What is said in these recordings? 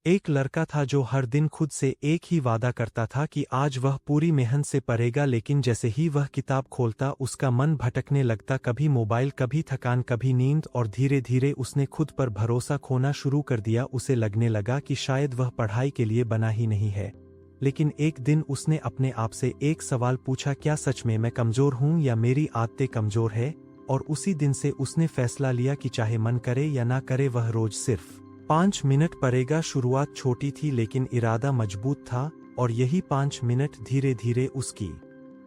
एक लड़का था जो हर दिन खुद से एक ही वादा करता था कि आज वह पूरी मेहनत से पढ़ेगा, लेकिन जैसे ही वह किताब खोलता उसका मन भटकने लगता, कभी मोबाइल, कभी थकान, कभी नींद, और धीरे धीरे उसने खुद पर भरोसा खोना शुरू कर दिया। उसे लगने लगा कि शायद वह पढ़ाई के लिए बना ही नहीं है। लेकिन एक दिन उसने अपने आप से एक सवाल पूछा, क्या सच में मैं कमजोर हूँ या मेरी आदतें कमजोर है? और उसी दिन से उसने फैसला लिया कि चाहे मन करे या ना करे वह रोज सिर्फ 5 मिनट पढ़ेगा। शुरुआत छोटी थी लेकिन इरादा मजबूत था, और यही 5 मिनट धीरे धीरे उसकी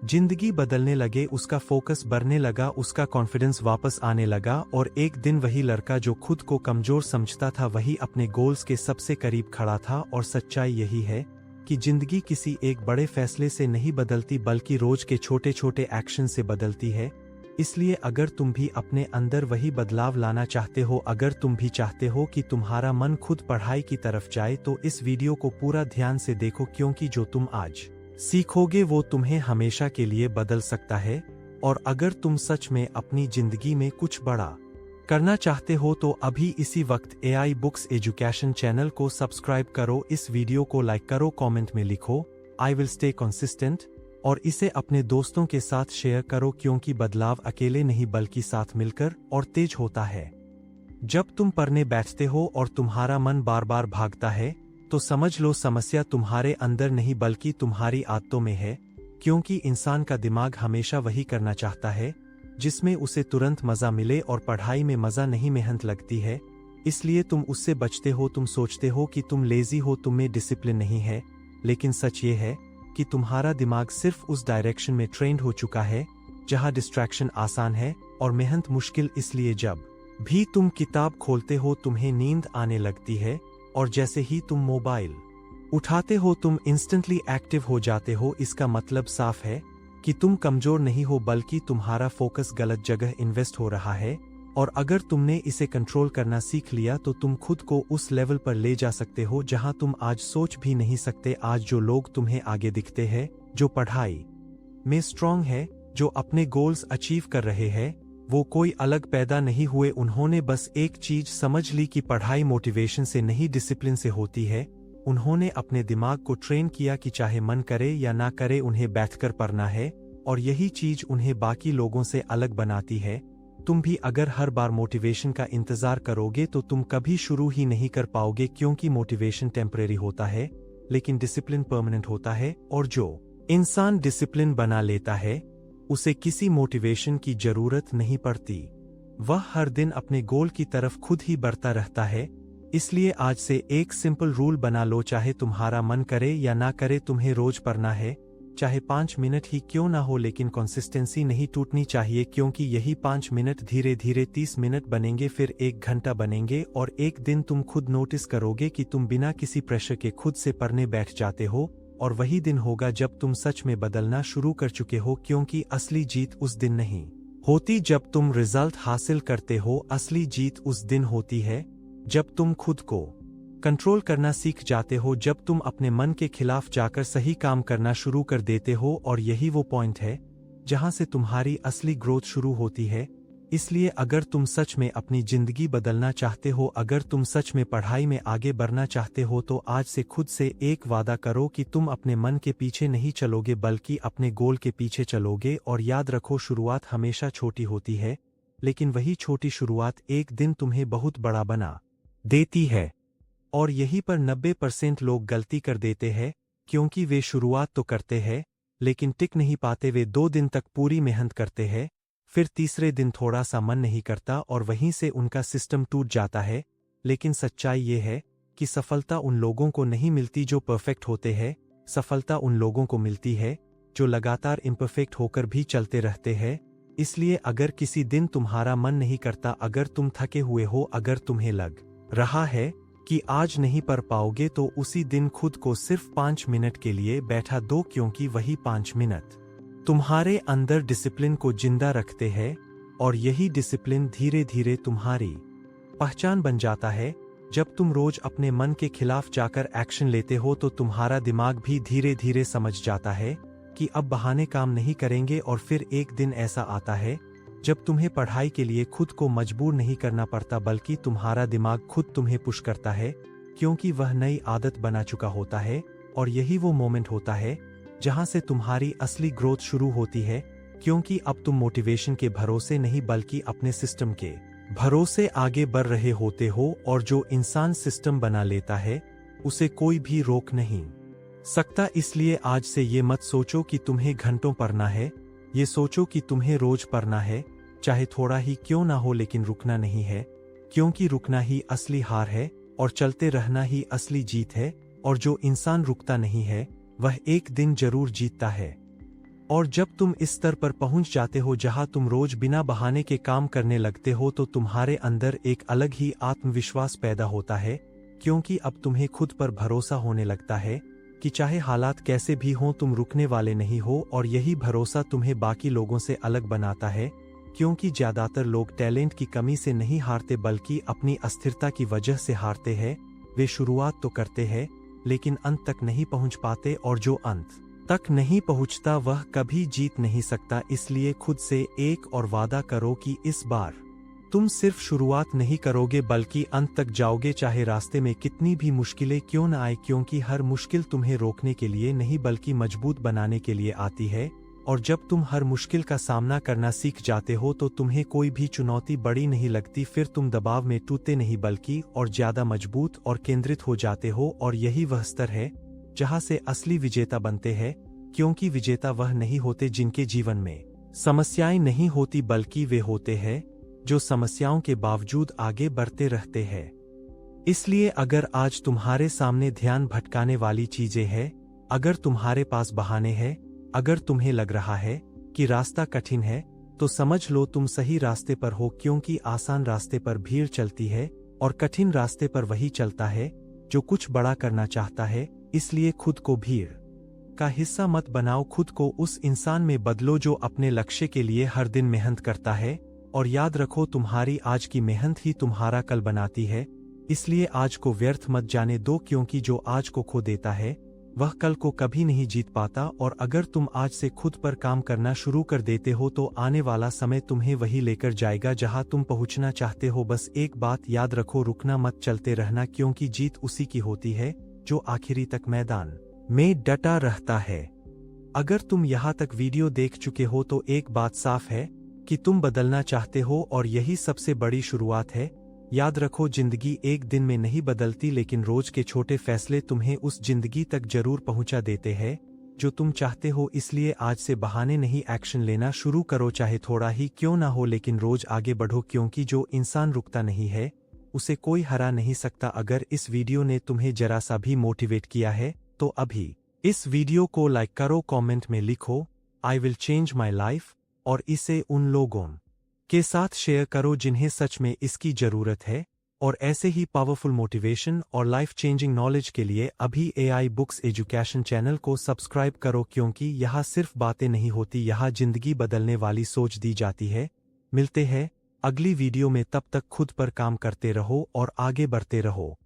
जिंदगी बदलने लगे। उसका फोकस बढ़ने लगा, उसका कॉन्फिडेंस वापस आने लगा, और एक दिन वही लड़का जो खुद को कमजोर समझता था वही अपने गोल्स के सबसे करीब खड़ा था। और सच्चाई यही है कि जिंदगी किसी एक बड़े फैसले से नहीं बदलती बल्कि रोज के छोटे छोटे एक्शन से बदलती है। इसलिए अगर तुम भी अपने अंदर वही बदलाव लाना चाहते हो, अगर तुम भी चाहते हो कि तुम्हारा मन खुद पढ़ाई की तरफ जाए, तो इस वीडियो को पूरा ध्यान से देखो, क्योंकि जो तुम आज सीखोगे वो तुम्हें हमेशा के लिए बदल सकता है। और अगर तुम सच में अपनी जिंदगी में कुछ बड़ा करना चाहते हो तो अभी इसी वक्त AI बुक्स एजुकेशन चैनल को सब्सक्राइब करो, इस वीडियो को लाइक करो, कमेंट में लिखो आई विल स्टे कंसिस्टेंट, और इसे अपने दोस्तों के साथ शेयर करो, क्योंकि बदलाव अकेले नहीं बल्कि साथ मिलकर और तेज होता है। जब तुम पढ़ने बैठते हो और तुम्हारा मन बार बार भागता है तो समझ लो समस्या तुम्हारे अंदर नहीं बल्कि तुम्हारी आदतों में है, क्योंकि इंसान का दिमाग हमेशा वही करना चाहता है जिसमें उसे तुरंत मजा मिले, और पढ़ाई में मजा नहीं मेहनत लगती है, इसलिए तुम उससे बचते हो। तुम सोचते हो कि तुम लेजी हो, तुम में डिसिप्लिन नहीं है, लेकिन सच ये है कि तुम्हारा दिमाग सिर्फ उस डायरेक्शन में ट्रेंड हो चुका है जहां डिस्ट्रैक्शन आसान है और मेहनत मुश्किल। इसलिए जब भी तुम किताब खोलते हो तुम्हें नींद आने लगती है, और जैसे ही तुम मोबाइल उठाते हो तुम इंस्टेंटली एक्टिव हो जाते हो। इसका मतलब साफ है कि तुम कमजोर नहीं हो बल्कि तुम्हारा फोकस गलत जगह इन्वेस्ट हो रहा है। और अगर तुमने इसे कंट्रोल करना सीख लिया तो तुम खुद को उस लेवल पर ले जा सकते हो जहां तुम आज सोच भी नहीं सकते। आज जो लोग तुम्हें आगे दिखते हैं, जो पढ़ाई में स्ट्रांग है, जो अपने गोल्स अचीव कर रहे हैं, वो कोई अलग पैदा नहीं हुए, उन्होंने बस एक चीज समझ ली कि पढ़ाई मोटिवेशन से नहीं डिसिप्लिन से होती है। उन्होंने अपने दिमाग को ट्रेन किया कि चाहे मन करे या ना करे उन्हें बैठकर पढ़ना है, और यही चीज उन्हें बाकी लोगों से अलग बनाती है। तुम भी अगर हर बार मोटिवेशन का इंतजार करोगे तो तुम कभी शुरू ही नहीं कर पाओगे, क्योंकि मोटिवेशन टेम्परेरी होता है लेकिन डिसिप्लिन परमानेंट होता है। और जो इंसान डिसिप्लिन बना लेता है उसे किसी मोटिवेशन की जरूरत नहीं पड़ती, वह हर दिन अपने गोल की तरफ खुद ही बढ़ता रहता है। इसलिए आज से एक सिंपल रूल बना लो, चाहे तुम्हारा मन करे या ना करे तुम्हें रोज पढ़ना है, चाहे 5 मिनट ही क्यों ना हो, लेकिन कंसिस्टेंसी नहीं टूटनी चाहिए, क्योंकि यही 5 मिनट धीरे धीरे 30 मिनट बनेंगे, फिर 1 घंटा बनेंगे, और एक दिन तुम खुद नोटिस करोगे कि तुम बिना किसी प्रेशर के खुद से पढ़ने बैठ जाते हो। और वही दिन होगा जब तुम सच में बदलना शुरू कर चुके हो, क्योंकि असली जीत उस दिन नहीं होती जब तुम रिजल्ट हासिल करते हो, असली जीत उस दिन होती है जब तुम खुद को कंट्रोल करना सीख जाते हो, जब तुम अपने मन के खिलाफ जाकर सही काम करना शुरू कर देते हो। और यही वो पॉइंट है जहां से तुम्हारी असली ग्रोथ शुरू होती है। इसलिए अगर तुम सच में अपनी जिंदगी बदलना चाहते हो, अगर तुम सच में पढ़ाई में आगे बढ़ना चाहते हो, तो आज से खुद से एक वादा करो कि तुम अपने मन के पीछे नहीं चलोगे बल्कि अपने गोल के पीछे चलोगे। और याद रखो, शुरुआत हमेशा छोटी होती है, लेकिन वही छोटी शुरुआत एक दिन तुम्हें बहुत बड़ा बना देती है। और यहीं पर 90% लोग गलती कर देते हैं, क्योंकि वे शुरुआत तो करते हैं लेकिन टिक नहीं पाते। वे 2 दिन तक पूरी मेहनत करते हैं, फिर तीसरे दिन थोड़ा सा मन नहीं करता और वहीं से उनका सिस्टम टूट जाता है। लेकिन सच्चाई ये है कि सफलता उन लोगों को नहीं मिलती जो परफेक्ट होते हैं, सफलता उन लोगों को मिलती है जो लगातार इम्परफेक्ट होकर भी चलते रहते हैं। इसलिए अगर किसी दिन तुम्हारा मन नहीं करता, अगर तुम थके हुए हो, अगर तुम्हें लग रहा है कि आज नहीं पढ़ पाओगे, तो उसी दिन खुद को सिर्फ 5 मिनट के लिए बैठा दो, क्योंकि वही 5 मिनट तुम्हारे अंदर डिसिप्लिन को जिंदा रखते हैं। और यही डिसिप्लिन धीरे धीरे तुम्हारी पहचान बन जाता है। जब तुम रोज अपने मन के खिलाफ जाकर एक्शन लेते हो तो तुम्हारा दिमाग भी धीरे धीरे समझ जाता है कि अब बहाने काम नहीं करेंगे। और फिर एक दिन ऐसा आता है जब तुम्हें पढ़ाई के लिए खुद को मजबूर नहीं करना पड़ता बल्कि तुम्हारा दिमाग खुद तुम्हें पुश करता है, क्योंकि वह नई आदत बना चुका होता है और यही वो मोमेंट होता है जहां से तुम्हारी असली ग्रोथ शुरू होती है, क्योंकि अब तुम मोटिवेशन के भरोसे नहीं बल्कि अपने सिस्टम के भरोसे आगे बढ़ रहे होते हो और जो इंसान सिस्टम बना लेता है उसे कोई भी रोक नहीं सकता। इसलिए आज से ये मत सोचो कि तुम्हें घंटों पढ़ना है, ये सोचो कि तुम्हें रोज पढ़ना है, चाहे थोड़ा ही क्यों ना हो, लेकिन रुकना नहीं है, क्योंकि रुकना ही असली हार है और चलते रहना ही असली जीत है। और जो इंसान रुकता नहीं है वह एक दिन जरूर जीतता है। और जब तुम इस स्तर पर पहुंच जाते हो जहां तुम रोज बिना बहाने के काम करने लगते हो तो तुम्हारे अंदर एक अलग ही आत्मविश्वास पैदा होता है, क्योंकि अब तुम्हें खुद पर भरोसा होने लगता है कि चाहे हालात कैसे भी हों तुम रुकने वाले नहीं हो। और यही भरोसा तुम्हें बाकी लोगों से अलग बनाता है, क्योंकि ज्यादातर लोग टैलेंट की कमी से नहीं हारते बल्कि अपनी अस्थिरता की वजह से हारते हैं। वे शुरुआत तो करते हैं लेकिन अंत तक नहीं पहुंच पाते, और जो अंत तक नहीं पहुंचता वह कभी जीत नहीं सकता। इसलिए खुद से एक और वादा करो कि इस बार तुम सिर्फ शुरुआत नहीं करोगे बल्कि अंत तक जाओगे, चाहे रास्ते में कितनी भी मुश्किलें क्यों न आए, क्योंकि हर मुश्किल तुम्हें रोकने के लिए नहीं बल्कि मजबूत बनाने के लिए आती है। और जब तुम हर मुश्किल का सामना करना सीख जाते हो तो तुम्हें कोई भी चुनौती बड़ी नहीं लगती, फिर तुम दबाव में टूटते नहीं बल्कि और ज्यादा मजबूत और केंद्रित हो जाते हो। और यही वह स्तर है जहां से असली विजेता बनते हैं, क्योंकि विजेता वह नहीं होते जिनके जीवन में समस्याएं नहीं होती बल्कि वे होते हैं जो समस्याओं के बावजूद आगे बढ़ते रहते हैं। इसलिए अगर आज तुम्हारे सामने ध्यान भटकाने वाली चीजें हैं, अगर तुम्हारे पास बहाने हैं, अगर तुम्हें लग रहा है कि रास्ता कठिन है, तो समझ लो तुम सही रास्ते पर हो, क्योंकि आसान रास्ते पर भीड़ चलती है और कठिन रास्ते पर वही चलता है जो कुछ बड़ा करना चाहता है। इसलिए खुद को भीड़ का हिस्सा मत बनाओ, खुद को उस इंसान में बदलो जो अपने लक्ष्य के लिए हर दिन मेहनत करता है। और याद रखो तुम्हारी आज की मेहनत ही तुम्हारा कल बनाती है। इसलिए आज को व्यर्थ मत जाने दो, क्योंकि जो आज को खो देता है वह कल को कभी नहीं जीत पाता। और अगर तुम आज से खुद पर काम करना शुरू कर देते हो तो आने वाला समय तुम्हें वही लेकर जाएगा जहां तुम पहुंचना चाहते हो। बस एक बात याद रखो, रुकना मत, चलते रहना, क्योंकि जीत उसी की होती है जो आखिरी तक मैदान में डटा रहता है। अगर तुम यहाँ तक वीडियो देख चुके हो तो एक बात साफ है कि तुम बदलना चाहते हो और यही सबसे बड़ी शुरुआत है। याद रखो जिंदगी एक दिन में नहीं बदलती, लेकिन रोज के छोटे फैसले तुम्हें उस जिंदगी तक जरूर पहुंचा देते हैं जो तुम चाहते हो। इसलिए आज से बहाने नहीं, एक्शन लेना शुरू करो, चाहे थोड़ा ही क्यों ना हो, लेकिन रोज आगे बढ़ो, क्योंकि जो इंसान रुकता नहीं है उसे कोई हरा नहीं सकता। अगर इस वीडियो ने तुम्हें जरा सा भी मोटिवेट किया है तो अभी इस वीडियो को लाइक करो, कमेंट में लिखो I will change my life, और इसे उन लोगों के साथ शेयर करो जिन्हें सच में इसकी जरूरत है। और ऐसे ही पावरफुल मोटिवेशन और लाइफ चेंजिंग नॉलेज के लिए अभी AI बुक्स एजुकेशन चैनल को सब्सक्राइब करो, क्योंकि यहाँ सिर्फ बातें नहीं होती, यहाँ जिंदगी बदलने वाली सोच दी जाती है। मिलते हैं अगली वीडियो में, तब तक खुद पर काम करते रहो और आगे बढ़ते रहो।